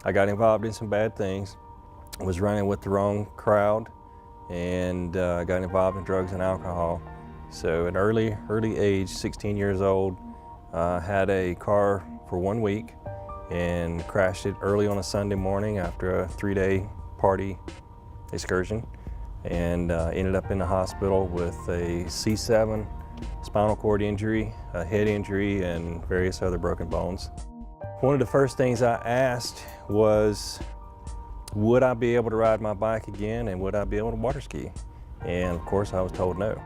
I got involved in some bad things, was running with the wrong crowd, and got involved in drugs and alcohol. So at early age, 16 years old, had a car for 1 week and crashed it early on a Sunday morning after a 3-day party excursion, and ended up in the hospital with a C7 spinal cord injury, a head injury, and various other broken bones. One of the first things I asked was, would I be able to ride my bike again, and would I be able to water ski? And of course I was told no.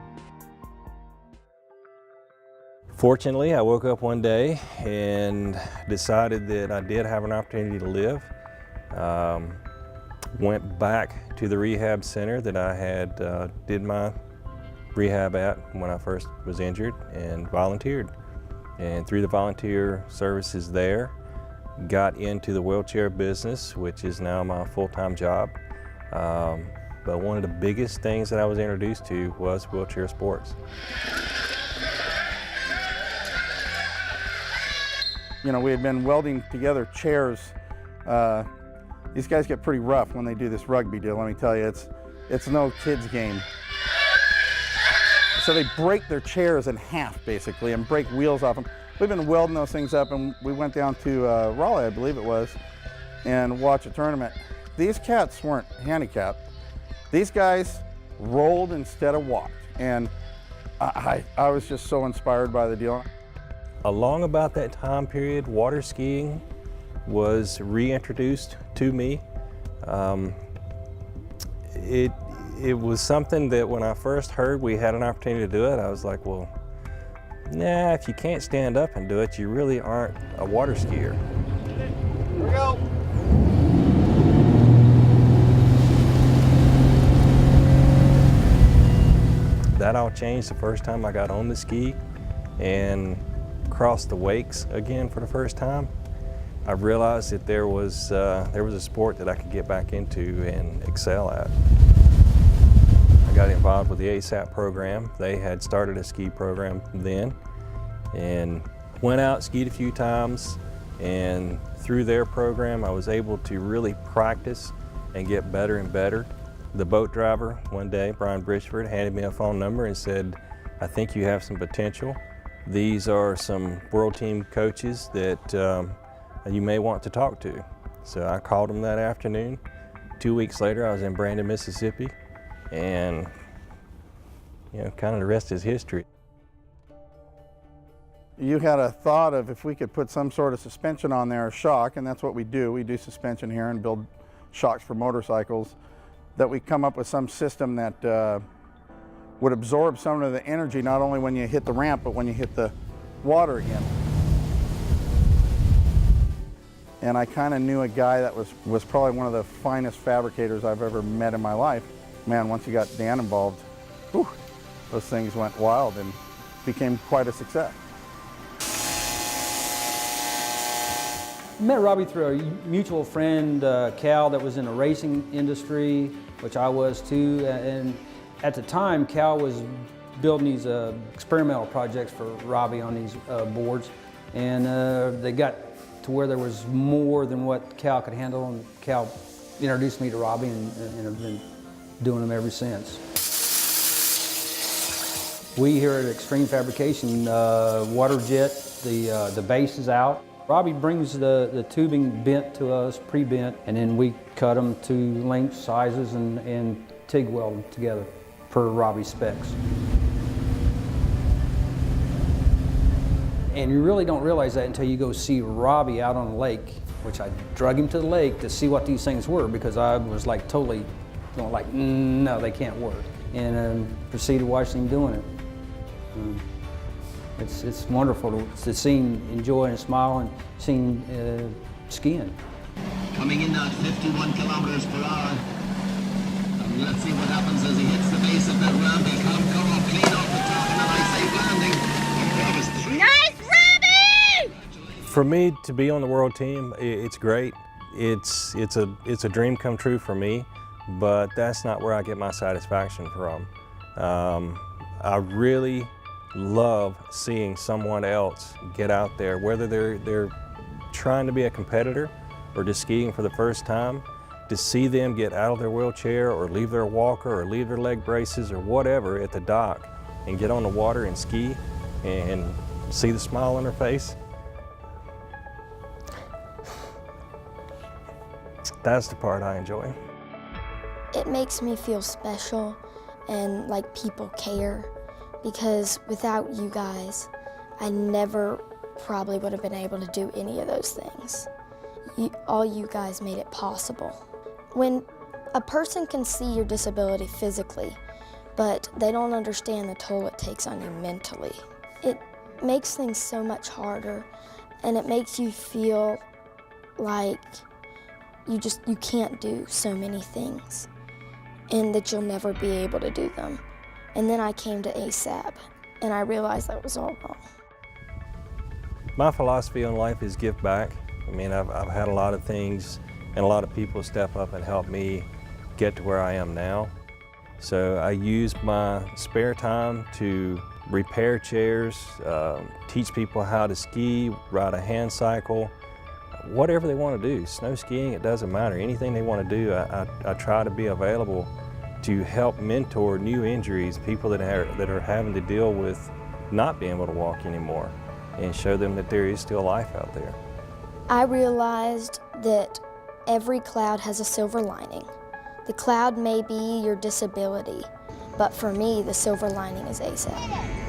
Fortunately, I woke up one day and decided that I did have an opportunity to live. Went back to the rehab center that I had did my rehab at when I first was injured, and volunteered. And through the volunteer services there, got into the wheelchair business, which is now my full-time job. But one of the biggest things that I was introduced to was wheelchair sports. You know, we had been welding together chairs. These guys get pretty rough when they do this rugby deal, let me tell you. It's no kid's game. So they break their chairs in half, basically, and break wheels off them. We've been welding those things up, and we went down to Raleigh, I believe it was, and watched a tournament. These cats weren't handicapped. These guys rolled instead of walked, and I was just so inspired by the deal. Along about that time period, water skiing was reintroduced to me. It was something that when I first heard we had an opportunity to do it, I was like, well, nah, if you can't stand up and do it, you really aren't a water skier. Here we go. That all changed the first time I got on the ski and crossed the wakes again for the first time. I realized that there was a sport that I could get back into and excel at. I got involved with the ASAP program. They had started a ski program then, and went out, skied a few times, and through their program I was able to really practice and get better and better. The boat driver one day, Brian Bridgeford, handed me a phone number and said, I think you have some potential. These are some world team coaches that you may want to talk to. So I called them that afternoon. 2 weeks later, I was in Brandon, Mississippi, and kind of the rest is history. You had a thought of if we could put some sort of suspension on there, a shock, and that's what we do. We do suspension here and build shocks for motorcycles, that we come up with some system that would absorb some of the energy, not only when you hit the ramp, but when you hit the water again. And I kind of knew a guy that was probably one of the finest fabricators I've ever met in my life. Man, once you got Dan involved, whew, those things went wild and became quite a success. Met Robbie through a mutual friend, Cal, that was in the racing industry, which I was too. And at the time, Cal was building these experimental projects for Robbie on these boards. And they got to where there was more than what Cal could handle, and Cal introduced me to Robbie, and have been doing them ever since. We here at Extreme Fabrication, water jet, the base is out. Robbie brings the tubing bent to us, pre-bent, and then we cut them to length, sizes, and TIG weld them together per Robbie's specs. And you really don't realize that until you go see Robbie out on the lake, which I drug him to the lake to see what these things were, because I was like totally going like, no, they can't work. And proceeded watching him doing it. It's wonderful to see him enjoy and smile and see him skiing. Coming in now at 51 kilometers per hour. And let's see what happens as he hits the base of that ramp. He can't come up clean off the top, and then I say landing. Nice, Robbie! For me to be on the world team, it's great. It's a dream come true for me, but that's not where I get my satisfaction from. I really love seeing someone else get out there, whether they're trying to be a competitor or just skiing for the first time, to see them get out of their wheelchair or leave their walker or leave their leg braces or whatever at the dock and get on the water and ski and see the smile on their face, that's the part I enjoy. It makes me feel special and like people care, because without you guys, I never probably would have been able to do any of those things. All you guys made it possible. When a person can see your disability physically, but they don't understand the toll it takes on you mentally, it makes things so much harder, and it makes you feel like you can't do so many things and that you'll never be able to do them. And then I came to ASAP and I realized that was all wrong. My philosophy on life is give back. I mean, I've had a lot of things and a lot of people step up and help me get to where I am now. So I use my spare time to repair chairs, teach people how to ski, ride a hand cycle, whatever they want to do. Snow skiing, it doesn't matter. Anything they want to do, I try to be available to help mentor new injuries, people that are having to deal with not being able to walk anymore, and show them that there is still life out there. I realized that every cloud has a silver lining. The cloud may be your disability, but for me, the silver lining is ASAP.